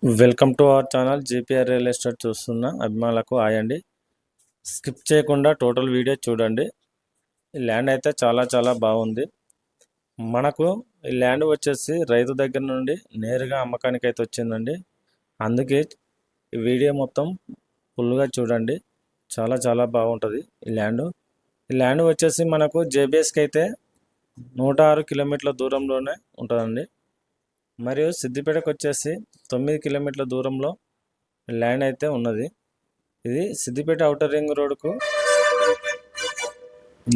Welcome to our channel GPR real estate చూస్తున్న అభిమానులకు hi అండి. స్కిప్ చేయకుండా టోటల్ వీడియో చూడండి. ఈ ల్యాండ్ అయితే చాలా చాలా బాగుంది. మనకు ఈ ల్యాండ్ వచ్చేసి రైతు దగ్గర నుండి నేరుగా అమ్మకానికి అయితే వచ్చిందండి. అందుకే ఈ వీడియో మొత్తం ఫుల్గా చూడండి. చాలా చాలా బాగుంటుంది ఈ ల్యాండ్ వచ్చేసి మనకు జేబీఎస్కి అయితే 106 కిలోమీటర్ల దూరంలోనే ఉంటుందండి. మరియు సిద్దిపేటకు వచ్చేసి 9 కిలోమీటర్ల దూరంలో ల్యాండ్ అయితే ఉన్నది. ఇది సిద్దిపేట ఔటర్ రింగ్ రోడ్కు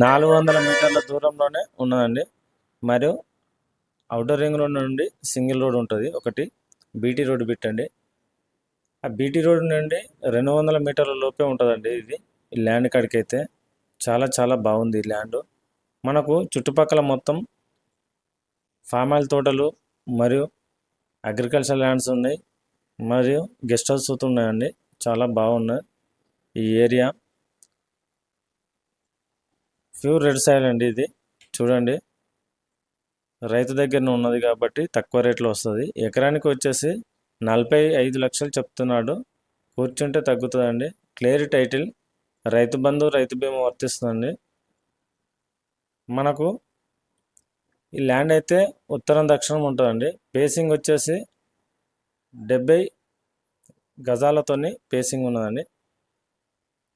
400 మీటర్ల దూరంలోనే ఉన్నదండి. మరియు ఔటర్ రింగ్ రోడ్ నుండి సింగిల్ రోడ్ ఉంటుంది, ఒకటి బీటీ రోడ్ పెట్టండి. ఆ బీటీ రోడ్ నుండి 200 మీటర్ల లోపే ఉంటుందండి. ఇది ఈ ల్యాండ్ కాడికి అయితే చాలా చాలా బాగుంది ఈ ల్యాండ్. మనకు చుట్టుపక్కల మొత్తం ఫామ్ ఆయిల్ తోటలు మరియు అగ్రికల్చర్ ల్యాండ్స్ ఉన్నాయి, మరియు గెస్ట్ హౌస్ ఉన్నాయండి. చాలా బాగున్నాయి ఈ ఏరియా. ప్యూర్ రెడ్ సాయిల్ అండి ఇది. చూడండి, రైతు దగ్గర ఉన్నది కాబట్టి తక్కువ రేట్లో వస్తుంది. ఎకరానికి వచ్చేసి 45 లక్షలు చెప్తున్నాడు. కూర్చుంటే తగ్గుతుందండి. క్లియర్ టైటిల్, రైతు బంధు రైతు బీమా వర్తిస్తుందండి. మనకు ఈ ల్యాండ్ అయితే ఉత్తరం దక్షిణం ఉంటుందండి. పేసింగ్ వచ్చేసి 70 గజాలతోని పేసింగ్ ఉన్నదండి.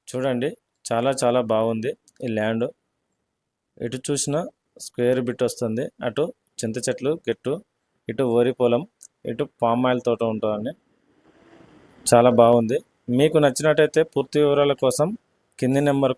చూడండి, చాలా చాలా బాగుంది ఈ ల్యాండ్. ఇటు చూసిన స్క్వేర్ బిట్ వస్తుంది. అటు చింత చెట్లు గెట్టు, ఇటు వరి పొలం, ఇటు పామ్ ఆయిల్ తోట ఉంటుందండి. చాలా బాగుంది. మీకు నచ్చినట్టయితే పూర్తి వివరాల కోసం కింది నెంబర్